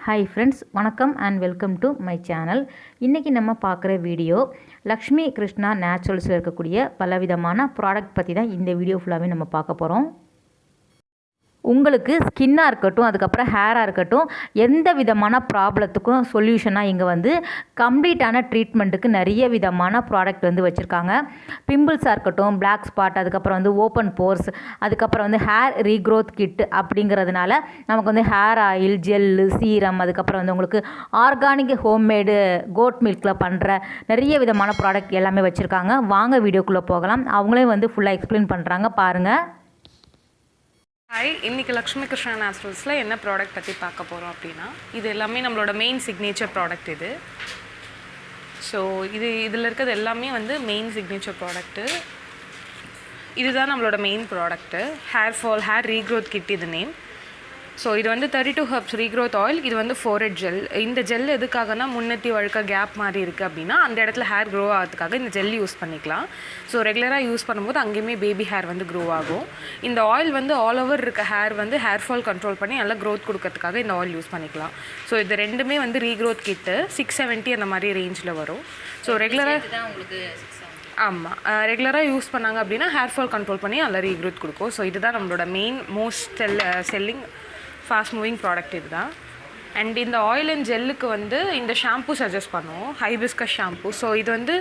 Hi friends, வணக்கம் and welcome to my channel. இன்றைக்கி நம்ம பார்க்குற வீடியோ லக்ஷ்மி கிருஷ்ணா நேச்சுரல்ஸில் இருக்கக்கூடிய பலவிதமான ப்ராடக்ட் பற்றி தான் இந்த வீடியோ ஃபுல்லாகவே நம்ம பார்க்க போகிறோம். உங்களுக்கு ஸ்கின்னாக இருக்கட்டும், அதுக்கப்புறம் ஹேராக இருக்கட்டும், எந்த விதமான ப்ராப்ளத்துக்கும் சொல்யூஷனாக இங்கே வந்து கம்ப்ளீட்டான ட்ரீட்மெண்ட்டுக்கு நிறைய விதமான ப்ராடக்ட் வந்து வச்சுருக்காங்க. பிம்பிள்ஸாக இருக்கட்டும், பிளாக் ஸ்பாட், அதுக்கப்புறம் வந்து ஓப்பன் போர்ஸ், அதுக்கப்புறம் வந்து ஹேர் ரீக்ரோத் கிட் அப்படிங்கிறதுனால நமக்கு வந்து ஹேர் ஆயில், ஜெல்லு, சீரம், அதுக்கப்புறம் வந்து உங்களுக்கு ஆர்கானிக் ஹோம்மேடு கோட் மில்கில் பண்ணுற நிறைய விதமான ப்ராடக்ட் எல்லாமே வச்சுருக்காங்க. வாங்க வீடியோக்குள்ளே போகலாம். அவங்களே வந்து ஃபுல்லாக எக்ஸ்பிளைன் பண்ணுறாங்க, பாருங்கள். ஹாய், இன்றைக்கி லக்ஷ்மி கிருஷ்ணா நேச்சுரல்ஸில் என்ன ப்ராடக்ட் பற்றி பார்க்க போகிறோம் அப்படின்னா, இது எல்லாமே நம்மளோட மெயின் சிக்னேச்சர் ப்ராடக்ட் இது. ஸோ இதில் இருக்கிறது எல்லாமே வந்து மெயின் சிக்னேச்சர் ப்ராடக்ட்டு. இதுதான் நம்மளோட main product. Hair fall, hair regrowth kit இது நேம். ஸோ இது வந்து 32 ஹர்ப்ஸ் ரீக்ரோத் ஆயில். இது வந்து ஃபோரெட் ஜெல். இந்த ஜெல் எதுக்காகனா, முன்னெத்தி வழுக்க கேப் மாதிரி இருக்குது அப்படின்னா அந்த இடத்துல ஹேர் க்ரோ ஆகிறதுக்காக இந்த ஜெல் யூஸ் பண்ணிக்கலாம். ஸோ ரெகுலராக யூஸ் பண்ணும்போது அங்கேயுமே பேபி ஹேர் வந்து க்ரோ ஆகும். இந்த ஆயில் வந்து ஆல் ஓவர் இருக்க ஹேர் வந்து ஹேர் ஃபால் கண்ட்ரோல் பண்ணி நல்லா க்ரோத் கொடுக்கறதுக்காக இந்த ஆயில் யூஸ் பண்ணிக்கலாம். ஸோ இது ரெண்டுமே வந்து ரீக்ரோத் கிட்டு 670 அந்த மாதிரி ரேஞ்சில் வரும். ஸோ ரெகுலராக ஆமாம், ரெகுலராக யூஸ் பண்ணாங்க அப்படின்னா ஹேர் ஃபால் கண்ட்ரோல் பண்ணி நல்லா ரீக்ரோத் கொடுக்கும். ஸோ இதுதான் நம்மளோட main most selling fast moving product இது தான். அண்ட் இந்த ஆயில் அண்ட் ஜெல்லுக்கு வந்து இந்த ஷாம்பூ சஜஸ்ட் பண்ணுவோம், ஹைபிஸ்கஸ் ஷாம்பூ. ஸோ இது வந்து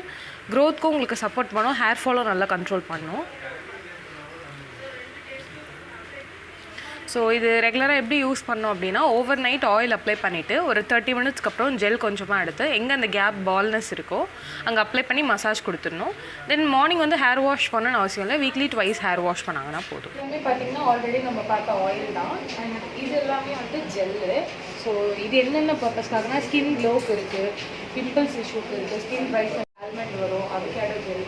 க்ரோத்துக்கும் உங்களுக்கு சப்போர்ட் பண்ணும், ஹேர் ஃபாலும் நல்லா கண்ட்ரோல் பண்ணும். ஸோ இது ரெகுலராக எப்படி யூஸ் பண்ணோம் அப்படின்னா, ஓவர் நைட் ஆயில் அப்ளை பண்ணிவிட்டு ஒரு 30 மினிட்ஸ்க்கு அப்புறம் ஜெல் கொஞ்சமாக எடுத்து எங்கே அந்த கேப் பால்னஸ் இருக்கோ அங்கே அப்ளை பண்ணி மசாஜ் கொடுத்துடணும். தென் மார்னிங் வந்து ஹேர் வாஷ் பண்ணணும்னு அவசியம் இல்லை, வீக்லி ட்வைஸ் ஹேர் வாஷ் பண்ணாங்கன்னா போதும். இதுவுமே பார்த்தீங்கன்னா ஆல்ரெடி நம்ம பார்த்த ஆயில் தான். அண்ட் இது எல்லாமே வந்து ஜெல்லு. ஸோ இது என்னென்ன பர்பஸ்க்காகனா, ஸ்கின் க்ளோக்கு இருக்குது, பிம்பிள்ஸ் இஷ்யூக்கு இருக்குது, ஸ்கின் பிரைட்னஸ், ஆல்மண்ட் வரும், avocado gel,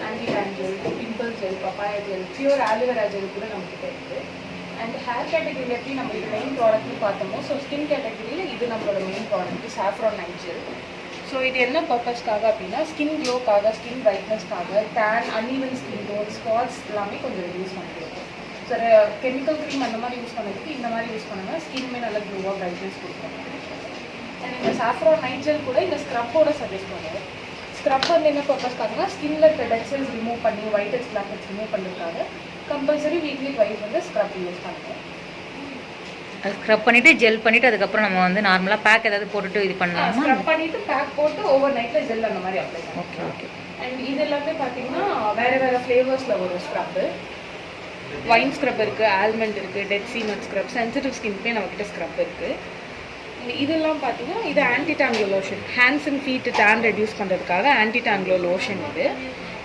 anti tan gel, pimple gel, papaya gel, pure aloe vera gel கூட நம்மகிட்ட இருக்குது. அண்ட் ஹேர் கேட்டகரியில் எப்படி நம்ம இது மெயின் ப்ராடக்ட்னு பார்த்தோமோ, ஸோ ஸ்கின் கேட்டகரியில் இது நம்மளோட main product saffron night gel. So இது என்ன பர்பஸ்க்காக அப்படின்னா, ஸ்கின் க்ளோக்காக, ஸ்கின் பிரைட்னஸ்க்காக, tan, uneven skin tone, spots எல்லாமே கொஞ்சம் ரெடியூஸ் பண்ணிக்கிறோம். ஸோ கெமிக்கல் க்ரீம் அந்த மாதிரி யூஸ் பண்ணதுக்கு இந்த மாதிரி யூஸ் பண்ணுங்கள், ஸ்கின்மே நல்லா க்ளோவாக பிரைட்னஸ் கொடுக்கும். அண்ட் இந்த சாஃப்ரான் நைட் ஜெல் கூட இந்த ஸ்க்ரப்போட சஜஸ்ட் பண்ணுவோம். ஸ்க்ரப் வந்து என்ன பர்பஸ்க்காகனா, ஸ்கின்ல இருக்க டெட் செல்ஸ் ரிமூவ் பண்ணி white heads, black heads remove பண்ணுறதுக்காக கம்பல்சரி வீக்லி ட்வைஸ் வந்து ஸ்க்ரப் யூஸ் பண்ணுவோம். அது ஸ்க்ரப் பண்ணிவிட்டு ஜெல் பண்ணிவிட்டு அதுக்கப்புறம் நம்ம வந்து நார்மலாக பேக் ஏதாவது போட்டுட்டு இது பண்ணலாமா? ஸ்க்ரப் பண்ணிவிட்டு பேக் போட்டு ஓவர் நைட்டில் ஜெல் அந்த மாதிரி அப்ளை பண்ணுவோம். Okay okay. அண்ட் இது எல்லாமே பார்த்தீங்கன்னா வேறு வேறு ஃப்ளேவர்ஸில் வரும் ஸ்க்ரப்பு. வைன் ஸ்க்ரப் இருக்குது, ஆல்மண்ட் இருக்குது, dead sea nut scrub, sensitive ஸ்கின்க்கே நம்மக்கிட்ட ஸ்க்ரப் இருக்குது. இதெல்லாம் பார்த்தீங்கன்னா இது anti tan glow lotion. Hands and feet tan reduce பண்ணுறதுக்காக ஆன்டி டேன் க்ளோ லோஷன்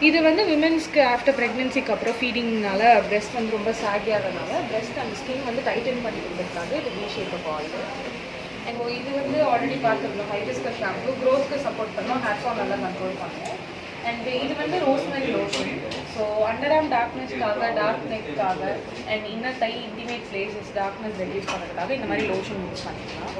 இது வந்து விமென்ஸ்க்கு ஆஃப்டர் ப்ரெக்னென்சிக்கு அப்புறம் ஃபீடிங்னால பிரெஸ்ட் வந்து ரொம்ப சாகியாகிறதுனால பிரெஸ்ட் அந்த ஸ்கின் வந்து டைட்டன் பண்ணி கொடுக்கறதுக்காக இது V shape of oil. And இது வந்து ஆல்ரெடி பார்த்துருந்தோம், ஹைபிஸ்கஸ் ஷாம்பு க்ரோத்க்கு சப்போர்ட் பண்ணோம், ஹேர் ஃபால் நல்லா கண்ட்ரோல் பண்ணுவோம். அண்ட் இது வந்து rosemary lotion. So underarm டார்க்னஸ்க்காக, டார்க் நெக்காக, and inner thigh intimate places darkness reduce பண்ணுறதுக்காக இந்த மாதிரி லோஷன் யூஸ் பண்ணிக்கலாம்.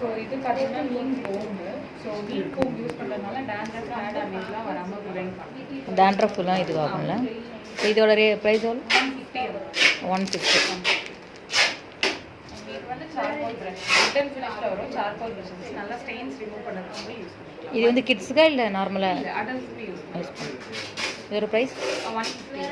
ஸோ இது பார்த்தீங்கன்னா மீன் கோம்பு. ஸோ மீன் கோம்பு யூஸ் பண்ணுறதுனால டேண்ட்ரஃப், ஹேர் டேமேஜ்லாம் வராமல் ப்ரிவென்ட் பண்ணும். டேண்ட்ரஃப்லாம் இதுவாகும்ல. இதோட ப்ரைஸ் எவ்வளோ? 150. இது வந்து சார்கோல் ப்ரஷ், ரிட்டன் ஃபினிஷில் வரும். சார்கோல் ப்ரஷ் நல்லா ஸ்டெயின்ஸ் ரிமூவ் பண்ணுறதுக்கு யூஸ் பண்ணிக்கலாம். இது வந்து கிட்ஸுக்கா இல்லை நார்மலாக? இல்லை, அடல்ட்ஸுக்கு யூஸ் பண்ணலாம். இதோட ப்ரைஸ் 150.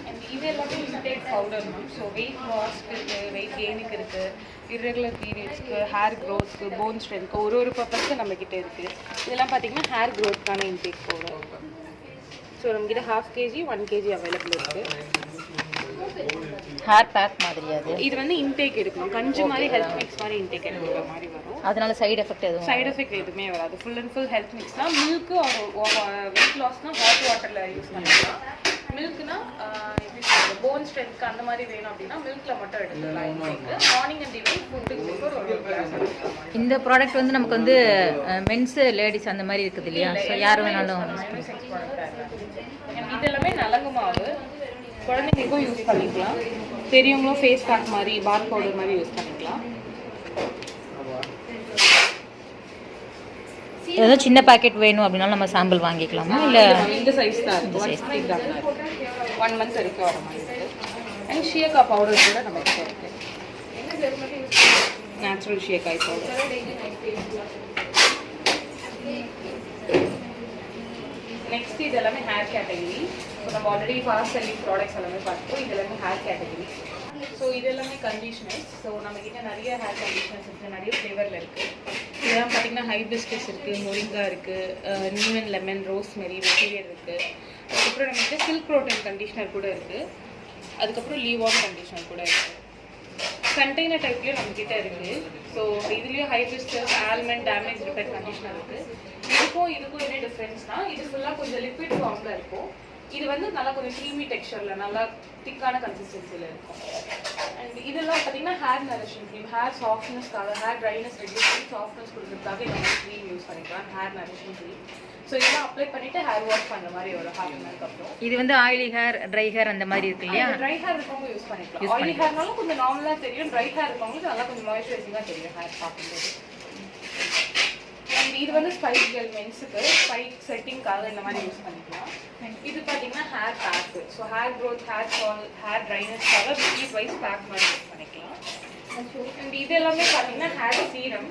அண்ட் இது எல்லாமே intake powder ma'am. So weight லாஸ்க்கு இருக்குது, வெயிட் கெயினுக்கு இருக்குது, இர்ரெகுலர் பீரியட்ஸ்க்கு, ஹேர் க்ரோத்துக்கு, போன் ஸ்ட்ரென்த்க்கு ஒரு பர்பஸ்க்கு நம்மக்கிட்ட இருக்குது. இதெல்லாம் பார்த்தீங்கன்னா ஹேர் க்ரோத்துக்கான இன்டேக் பவுடர். ஸோ நம்மக்கிட்ட 1/2 kg 1 kg அவைலபிள் இருக்குது. ஹேர் பேக் மாதிரியா? இது வந்து இன்டேக் எடுக்கணும், கஞ்சி மாதிரி ஹெல்த் மிக்ஸ் மாதிரி இன்டேக் எடுக்கிற மாதிரி வரும். அதனால சைடு எஃபெக்ட் எதுவும்? சைடு எஃபெக்ட் எதுவுமே வராது. Full and full health mix தான். மில்க்கு வெயிட் லாஸ்னால் ஹாட் வாட்டரில் யூஸ் பண்ணிக்கலாம். மில்க்னா போன் ஸ்ட்ரென்த்க்கு அந்த மாதிரி வேணும் அப்படின்னா மில்கில் மட்டும் எடுத்துக்கலாம். இன்டேக்கு மார்னிங் அண்ட் ஈவினிங் ஃபுட்டுக்கு பிஃபோர் ஒரு கிளாஸ். இந்த ப்ராடக்ட் வந்து நமக்கு வந்து மென்ஸ், லேடிஸ் அந்த மாதிரி இருக்குது இல்லையா? ஸோ யார் வேணாலும். இது எல்லாமே நலங்கு மாவு, குழந்தைங்களுக்கும் யூஸ் பண்ணிக்கலாம், பெரியவங்களும் ஃபேஸ் பேக் மாதிரி, பாத் பவுடர் மாதிரி யூஸ் பண்ணிக்கலாம். ஏதாவது சின்ன பேக்கெட் வேணும் அப்படின்னாலும் நம்ம சாம்பிள் வாங்கிக்கலாமா இல்லை இந்த சைஸ் தான் இருக்குது 1 month வரைக்கும் வர மாதிரி இருக்குது. அண்ட் ஷியக்காய் பவுடர் கூட நம்ம கிட்ட இருக்குது, நேச்சுரல் ஷியக்காய் பவுடர். நெக்ஸ்ட் இது எல்லாமே ஹேர் கேட்டகரி. ஸோ நம்ம ஆல்ரெடி ஃபாஸ்ட் செல்லிங் ப்ராடக்ட்ஸ் எல்லாமே பார்த்தோம். இது எல்லாமே ஹேர் கேட்டகரி. ஸோ இது எல்லாமே கண்டிஷனர்ஸ். ஸோ நம்மக்கிட்ட நிறைய ஹேர் கண்டிஷனர்ஸ் இருக்குது, நிறைய ஃப்ளேவரில் இருக்குது. இதெல்லாம் பார்த்தீங்கன்னா ஹைபிஸ்கஸ் இருக்குது, மொரிங்கா இருக்குது, நியூமன் லெமன், ரோஸ்மெரி, வெட்டிரியர் இருக்குது. அதுக்கப்புறம் நம்மகிட்ட சில்க் ப்ரோட்டீன் கண்டிஷனர் கூட இருக்குது. அதுக்கப்புறம் லீவ் ஆன் கண்டிஷனர் கூட இருக்குது. கண்டெய்னர் டைப்லேயும் நம்மக்கிட்ட இருக்குது. ஸோ இதுலேயும் hibiscus, almond, damage repair conditioner இருக்குது. இதுக்கும் என்ன டிஃப்ரென்ஸ்னால் இது ஃபுல்லாக கொஞ்சம் லிக்விட் ஃபார்மில் இருக்கும். இது வந்து நல்லா கொஞ்சம் க்ரீமி டெக்ஸ்சரில் நல்லா திக்கான கன்சிஸ்டன்சியில் இருக்கும். அண்ட் இதெல்லாம் பார்த்தீங்கன்னா ஹேர் நரிஷிங் க்ரீம், ஹேர் சாஃப்ட்னஸ்க்காக, ஹேர் ட்ரைனஸ் ரெடியூஸ் பண்ணி சாஃப்ட்னஸ் கொடுக்குறதுக்காக இந்த மாதிரி க்ரீம் யூஸ் பண்ணிக்கலாம், ஹேர் நரிஷிங் க்ரீம். ஸோ இதெல்லாம் அப்ளை பண்ணிவிட்டு ஹேர் வாஷ் பண்ணுற மாதிரி ஒரு ½ an hour அப்புறம். இது வந்து ஆயிலி ஹேர், ட்ரை ஹேர் அந்த மாதிரி இருக்கு இல்லையா? ட்ரை ஹேர் இருக்கவங்க யூஸ் பண்ணிக்கலாம். ஆயிலி ஹேர்னாலும் கொஞ்சம் நார்மலாக தெரியும், ட்ரை ஹேர் இருக்கவங்களுக்கு நல்லா கொஞ்சம் மாய்ஸ்சரைசிங்காக தெரியும் ஹேர் பார்க்கும்போது. அண்ட் இது வந்து ஸ்பைக் கேர்ள் மென்ஸுக்கு ஸ்பைக் செட்டிங்காக இந்த மாதிரி யூஸ் பண்ணிக்கலாம். இது பார்த்தீங்கன்னா hair pack. So hair growth, hair fall, hair ட்ரைனஸ்க்காக வீக் வைஸ் பேக் மாதிரி யூஸ் பண்ணிக்கலாம். அண்ட் இது எல்லாமே பார்த்தீங்கன்னா ஹேர் சீரம்.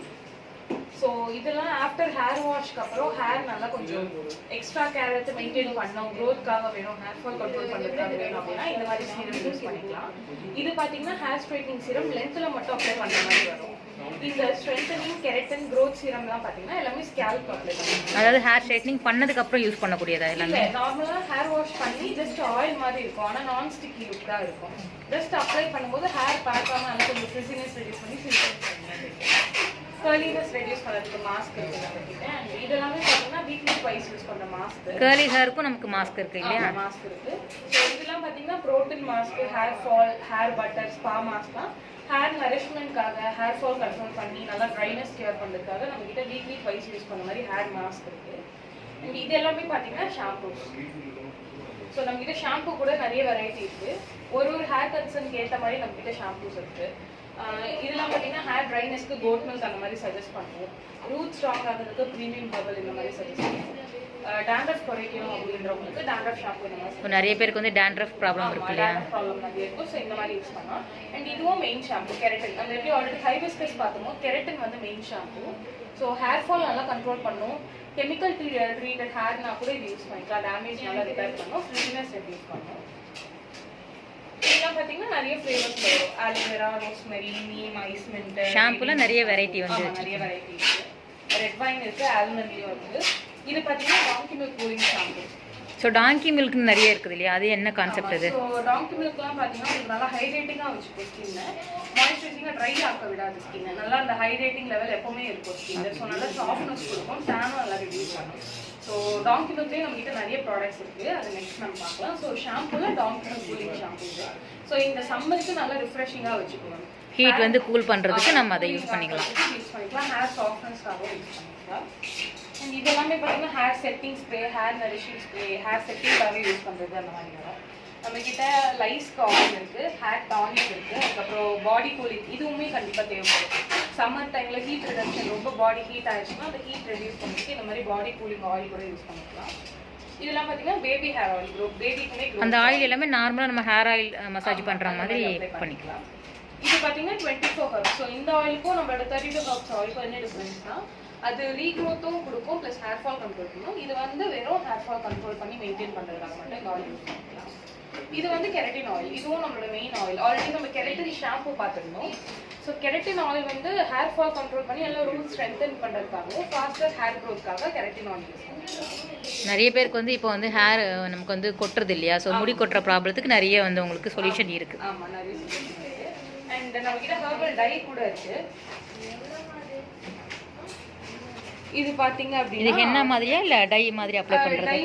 ஸோ இதெல்லாம் ஆஃப்டர் ஹேர் வாஷ்க்கு அப்புறம் ஹேர் நல்லா கொஞ்சம் எக்ஸ்ட்ரா கேர் எடுத்து மெயின்டைன் பண்ணோம், க்ரோத்க்காக வேணும், ஹேர் ஃபால் கண்ட்ரோல் பண்ணுறதுக்காக வேணும் அப்படின்னா இந்த மாதிரி சீரம் யூஸ் பண்ணிக்கலாம். இது பார்த்தீங்கன்னா ஹேர் ஸ்ட்ரைட்னிங் சீரம், லென்த்தில் மட்டும் அப்ளை பண்ணுற மாதிரி வரும். இந்த ஸ்ட்ரென்தனிங், கெரட்டின், க்ரோத் சீரம்லாம் பார்த்தீங்கன்னா எல்லாமே ஸ்கேல்ப் அப்ளை பண்ணுவாங்க. அதாவது ஹேர் ஸ்ட்ரைட்னிங் பண்ணதுக்கு அப்புறம் யூஸ் பண்ணக்கூடியதா எல்லாமே? நார்மலாக ஹேர் வாஷ் பண்ணி ஜஸ்ட் ஆயில் மாதிரி இருக்கும், ஆனால் நான் ஸ்டிக்கி லுக் தான் இருக்கும். ஜஸ்ட் அப்ளை பண்ணும்போது ஹேர் பார்க்காம நல்லா கொஞ்சம் ஃப்ரிஸினஸ் ரெடியூஸ் பண்ணி கர்லினஸ் ரெடியூஸ் பண்ணுறதுக்கு மாஸ்க் இருக்குது நம்மகிட்ட. அண்ட் இதெல்லாமே பார்த்தீங்கன்னா வீக்லி ட்வைஸ் யூஸ் பண்ணுற மாஸ்க். கர்லி ஹேருக்கும் நமக்கு மாஸ்க் இருக்குது இல்லையா? மாஸ்க் இருக்குது. ஸோ இதெல்லாம் பார்த்தீங்கன்னா protein mask, hair fall, hair butter, spa மாஸ்க்லாம் ஹேர் நரிஷ்மெண்ட்காக, ஹேர் ஃபால் கண்ட்ரோல் பண்ணி நல்லா ட்ரைனஸ் கேர் பண்ணுறதுக்காக நம்மகிட்ட வீக்லி ட்வைஸ் யூஸ் பண்ண மாதிரி ஹேர் மாஸ்க் இருக்குது. அண்ட் இது எல்லாமே பார்த்தீங்கன்னா ஷாம்பூஸ். ஸோ நம்மகிட்ட ஷாம்பூ கூட நிறைய வெரைட்டி இருக்குது. ஒரு ஹேர் கன்சர்னுக்கு ஏற்ற மாதிரி நம்மகிட்ட ஷாம்பூஸ் இருக்குது. இதெல்லாம் பார்த்தீங்கன்னா ஹேர் ட்ரைனஸ்க்கு கோட் மில்க் அந்த மாதிரி சஜஸ்ட் பண்ணுவோம். ரூட் ஸ்ட்ராங் ஆகிறதுக்கு ப்ரீமியம் ஹெர்பல் இந்த மாதிரி சஜஸ்ட் பண்ணுவோம். டேண்ட்ரஃப் குறைக்கணும் அப்படின்றவங்களுக்கு டேண்ட்ரஃப் ஷாம்பு இந்த மாதிரி. இப்போ நிறைய பேருக்கு வந்து டேண்ட்ரஃப் ப்ராப்ளம் இருக்கு இல்லையா? டேண்ட்ரஃப் ப்ராப்ளம் நிறைய இருக்கும். ஸோ இந்த மாதிரி யூஸ் பண்ணலாம். அண்ட் இதுவும் மெயின் ஷாம்பு கெரட்டின். அந்த எப்படி ஆல்ரெடி ஹைபிஸ்கஸ் பார்த்தோமோ கெரட்டின் வந்து main shampoo. So hair fall நல்லா கண்ட்ரோல் பண்ணும். கெமிக்கல் ட்ரீட்டட் ஹேர்னா கூட இது யூஸ் பண்ணிக்கலாம். டேமேஜ் நல்லா ரிப்பேர் பண்ணும், ஃப்ரீனஸ் ரெடியூஸ் பண்ணும். இதெல்லாம் பார்த்தீங்கன்னா நிறைய ஃப்ளேவர்ஸ் வரும். Aloe vera, rosemary, neem, ice mint. ஷாம்புல நிறைய வெரைட்டி வந்து நிறைய வெரைட்டி இருக்குது. ரெட் வைன் இருக்குது, ஆல்மண்ட்லேயும் இருக்குது. இது பார்த்தீங்கன்னா டாங்கி மில்க் கூலிங் ஷாம்பு. ஸோ டாங்கி மில்க்னு நிறைய இருக்குது இல்லையா? அது என்ன கான்செப்ட் அது? ஸோ டாங்கி மில்க்லாம் பார்த்தீங்கன்னா உங்களுக்கு நல்லா ஹைட்ரேட்டிங்காக வச்சுக்கும் ஸ்கின்னை, மாய்ஸ்சரைசிங்காக ட்ரை ஆக்க விடாது ஸ்கின்னை. நல்லா அந்த ஹைட்ரேட்டிங் லெவல் எப்போவுமே இருக்கும் ஸ்கின்ல. ஸோ நல்லா சாஃப்ட்னஸ் கொடுக்கும், டேனும் நல்லா ரிடியூஸ் பண்ணும். ஸோ டாங்கி மில்க்லேயே நம்மகிட்ட நிறைய ப்ராடக்ட்ஸ் இருக்குது, அது நெக்ஸ்ட் நம்ம பார்க்கலாம். ஸோ ஷாம்புல donkey milk cooling shampoo. So இந்த சம்மருக்கு நல்லா ரிஃப்ரெஷிங்காக வச்சுக்குவோம். ஹீட் வந்து கூல் பண்ணுறதுக்கு நம்ம அதை யூஸ் பண்ணிக்கலாம். ஹேர் சாஃப்ட்னஸ்க்காகவும் யூஸ் பண்ணிக்கலாம். அண்ட் இது எல்லாமே பார்த்தீங்கன்னா hair setting spray, hair nourishing spray, hair செட்டிங்காகவே யூஸ் பண்ணுறது அந்த மாதிரி வரும். நம்மக்கிட்ட லைஸ்க்கு ஆயில் இருக்குது, ஹேர் டானிக் இருக்குது, அதுக்கப்புறம் பாடி கூலிங் இதுவுமே கண்டிப்பாக தேவைப்படும். சம்மர் டைமில் ஹீட் ரிடக்ஷன், ரொம்ப பாடி ஹீட் ஆயிடுச்சுன்னா அந்த ஹீட் ரெடியூஸ் பண்ணிட்டு இந்த மாதிரி பாடி கூலிங் ஆயில் கூட யூஸ் பண்ணிக்கலாம். இதெல்லாம் பார்த்தீங்கன்னா பேபி ஹேர் ஆயில், பேபிக்குமே அந்த ஆயில் எல்லாமே நார்மலாக நம்ம ஹேர் ஆயில் மசாஜ் பண்ணுற மாதிரி பண்ணிக்கலாம். இது பார்த்தீங்கன்னா 24 ஹர்ப்ஸ். ஸோ இந்த ஆயிலுக்கும் நம்மளோட 32 ஹர்ப்ஸ் ஆயிலுக்கும் என்ன டிஃப்ரென்ஸ்னா அது ரீக்ரோத்தும் கொடுக்கும், ப்ளஸ் ஹேர் ஃபால் கண்ட்ரோல் பண்ணும். இது வந்து வெறும் ஹேர் ஃபால் கண்ட்ரோல் பண்ணி மெயின்டைன் பண்ணுறதுக்காக மட்டும் இந்த ஆயில் யூஸ் பண்ணிக்கலாம். இது வந்து கெரட்டின் ஆயில், இதுவும் நம்மளோட மெயின் ஆயில். ஆல்ரெடி நம்ம கெரட்டின் ஷாம்பு பார்த்துருந்தோம். ஸோ கெரட்டின் ஆயில் வந்து ஹேர் ஃபால் கண்ட்ரோல் பண்ணி எல்லாம் ரூட் ஸ்ட்ரென்தன் பண்ணுறதுக்காகவும் ஃபாஸ்டர் ஹேர் க்ரோத்க்காக கெரட்டின் ஆயில் யூஸ் பண்ணிக்கலாம். நிறைய பேருக்கு வந்து இப்போ வந்து ஹேர் நமக்கு வந்து கொட்டுறது இல்லையா? ஸோ முடி கொட்டுற ப்ராப்ளத்துக்கு நிறைய வந்து உங்களுக்கு சொல்யூஷன் இருக்குது. ஆமாம், நிறைய சொல்யூஷன் இருக்குது. அண்ட் நம்மகிட்ட ஹெர்பல் டை கூட இருக்குது. இது பாத்தீங்க அப்படின்னா இது ஹென்னா மாதிரியா இல்ல டை மாதிரி அப்ளை பண்றது?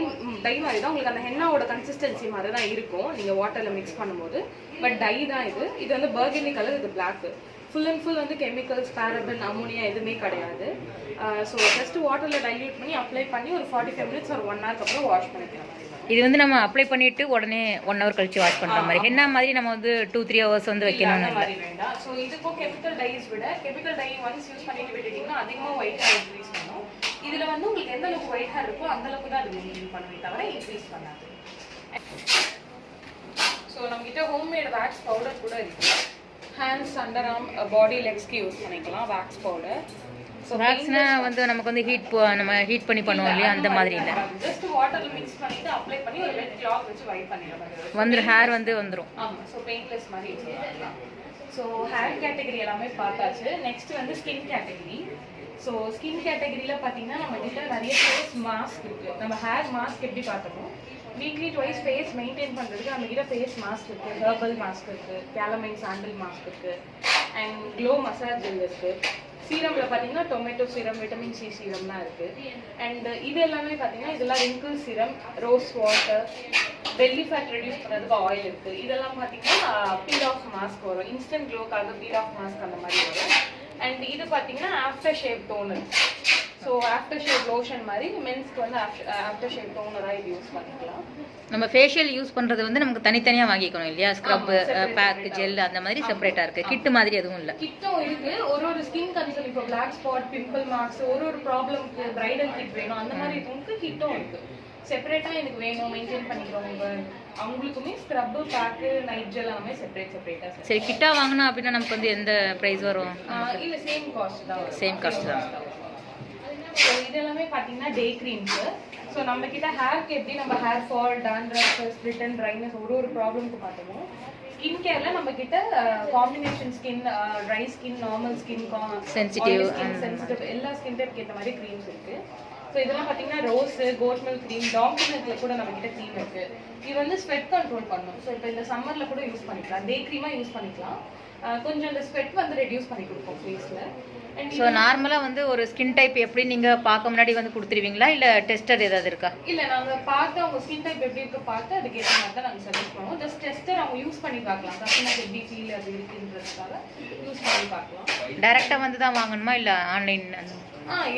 டை மாதிரி தான். உங்களுக்கு அந்த ஹென்னாவோட கன்சிஸ்டன்சி மாதிரி தான் இருக்கும் நீங்க வாட்டர்ல மிக்ஸ் பண்ணும்போது. பட் டை தான் இது. இது வந்து பர்கனி கலர், இது பிளாக். ஃபுல் அண்ட் ஃபுல் வந்து கெமிக்கல்ஸ், பேரபன், அமோனியா எதுவுமே கிடையாது. ஸோ ஜஸ்ட் வாட்டர்ல டைல்யூட் பண்ணி அப்ளை பண்ணி ஒரு 45 மினிட்ஸ் ஒரு 1 ஹவருக்கு அப்புறம் வாஷ் பண்ணிக்கிற மாதிரி. இது வந்து நம்ம அப்ளை பண்ணிட்டு உடனே 1 ஹவர் கழிச்சு வாஷ் பண்ற மாதிரி. ஹென்னா மாதிரி நம்ம வந்து 2-3 ஹவர்ஸ் வந்து வைக்கணும்னு இல்ல. வேண்டாம். ஸோ இதுக்கும் கெமிக்கல் டைஸ் விட கெமிக்கல் டை ஒன்ஸ் யூஸ் பண்ணிட்டு விட்டுட்டீங்கன்னா அதிகமாக ஒயிட் இன்க்ரீஸ் பண்ணும். இதில் வந்து உங்களுக்கு எந்த அளவுக்கு ஒயிட் ஹேர் இருக்கோ அந்த அளவுக்கு தான் அது மெயின்டைன் பண்ணுமே தவிர இன்க்ரீஸ் பண்ணாது. ஸோ நம்மகிட்ட ஹோம்மேட் வேக்ஸ் பவுடர் கூட இருக்குது. ஹேண்ட்ஸ், அண்டர் ஆர்ம், பாடி, லெக்ஸ்க்கு யூஸ் பண்ணிக்கலாம் வேக்ஸ் பவுடர். ஸோ வேக்ஸ்னா வந்து நமக்கு வந்து நம்ம ஹீட் பண்ணி பண்ணுவோம் இல்லையா, அந்த மாதிரி இல்லை. ஜஸ்ட் வாட்டர்ல மிக்ஸ் பண்ணிட்டு அப்ளை பண்ணி ஒரு வெட் கிளாத் வச்சு வைப் பண்ணிடலாம். வந்துடும், ஹேர் வந்து வந்துடும். ஆமாம். ஸோ பெயின்லெஸ் மாதிரி யூஸ் பண்ணலாம். ஸோ ஹேர் கேட்டகரி எல்லாமே பார்த்தாச்சு. நெக்ஸ்ட் வந்து ஸ்கின் கேட்டகரி. ஸோ ஸ்கின் கேட்டகரியில் பார்த்தீங்கன்னா நம்ம கிட்ட நிறைய ஃபேஸ் மாஸ்க் இருக்குது. நம்ம ஹேர் மாஸ்க் எப்படி பார்த்தோமோ வீக்லி ட்வைஸ் ஃபேஸ் மெயின்டைன் பண்ணுறதுக்கு நம்ம கிட்ட ஃபேஸ் மாஸ்க் இருக்குது, ஹெர்பல் மாஸ்க் இருக்குது, கேலமைன் சாண்டில் மாஸ்க் இருக்குது, அண்ட் க்ளோ மசாஜ் ஜெல் இருக்குது. சீரமில் பார்த்தீங்கன்னா டொமேட்டோ சீரம், விட்டமின் சி சீரம்லாம் இருக்குது. அண்ட் இது எல்லாமே பார்த்தீங்கன்னா இதெல்லாம் wrinkle serum, rose water, belly fat reduce பண்ணுறதுக்கு ஆயில் இருக்குது. இதெல்லாம் பார்த்தீங்கன்னா பீல் ஆஃப் மாஸ்க் வரும், இன்ஸ்டன்ட் க்ளோக்காக பீல் ஆஃப் மாஸ்க் அந்த மாதிரி வரும். அண்ட் இது பார்த்தீங்கன்னா after shave toner. So after shave lotion மாதிரி மென்ஸ்க்கு வந்து ஆஃப்டர் ஷேவ் டோனராக இது யூஸ் பண்ணிக்கலாம். நம்ம ஃபேஷியல் யூஸ் பண்ணுறது வந்து நமக்கு தனித்தனியாக வாங்கிக்கணும் இல்லையா, ஸ்க்ரப், பேக், ஜெல் அந்த மாதிரி செப்பரேட்டாக இருக்குது. கிட்டு மாதிரி எதுவும் இல்லை. கிட்டும் இருக்குது. ஒரு ஸ்கின் கன்சர்ன், இப்போ பிளாக் ஸ்பாட், பிம்பிள் மார்க்ஸ், ஒரு ப்ராப்ளம்க்கு பிரைடல் கிட் வேணும் அந்த மாதிரி இதுக்கு கிட்டும் இருக்குது. செப்பரேட்டாக எனக்கு வேணும் மெயின்டைன் பண்ணிக்கிறவங்க அவங்களுக்குமே ஸ்க்ரப்பு, பேக்கு, நைட் ஜெல் எல்லாமே செப்பரேட்டாக. சரி, கிட்டா வாங்கினா அப்படின்னா நமக்கு வந்து எந்த ப்ரைஸ் வரும்? இல்லை, சேம் காஸ்ட் தான். சேம் காஸ்ட் தான். ஸோ இது எல்லாமே பார்த்தீங்கன்னா டே க்ரீம்ஸு. ஸோ நம்ம கிட்ட ஹேருக்கு எப்படி நம்ம hair fall, dandruff, split and dryness ஒரு ப்ராப்ளம்க்கு பார்த்தோமோ ஸ்கின் கேரில் நம்ம கிட்ட combination skin, dry skin, normal skin, sensitive எல்லா ஸ்கின் டைப்க்கு ஏற்ற மாதிரி க்ரீம்ஸ் இருக்குது. ஸோ இதெல்லாம் பார்த்தீங்கன்னா rose, goat milk cream, doctor மில்கில் கூட நம்ம கிட்ட க்ரீம் இருக்குது. இது வந்து ஸ்வெட் கண்ட்ரோல் பண்ணும். ஸோ இப்போ இந்த சம்மரில் கூட யூஸ் பண்ணிக்கலாம், டே க்ரீமாக யூஸ் பண்ணிக்கலாம். கொஞ்சம் அந்த ஸ்வெட் வந்து ரெடியூஸ் பண்ணி கொடுக்கும் ஃபேஸில். ஸோ நார்மலாக வந்து ஒரு ஸ்கின் டைப் எப்படி நீங்கள் பார்க்க முன்னாடி வந்து கொடுத்துருவீங்களா, இல்லை டெஸ்டர் ஏதாவது இருக்கா? இல்லை, நாங்கள் பார்த்து அவங்க ஸ்கின் டைப் எப்படி இருக்க பார்த்து அதுக்கு ஏற்ற மாதிரி தான் நாங்கள் சஜஸ்ட் பண்ணுவோம். ஜஸ்ட் டெஸ்டர் அவங்க யூஸ் பண்ணி பார்க்கலாம், கஸ்டமர் எப்படி ஃபீல் அது இருக்குன்றதுக்காக யூஸ் பண்ணி பார்க்கலாம். டேரெக்டாக வந்து தான் வாங்கணுமா இல்லை ஆன்லைன்?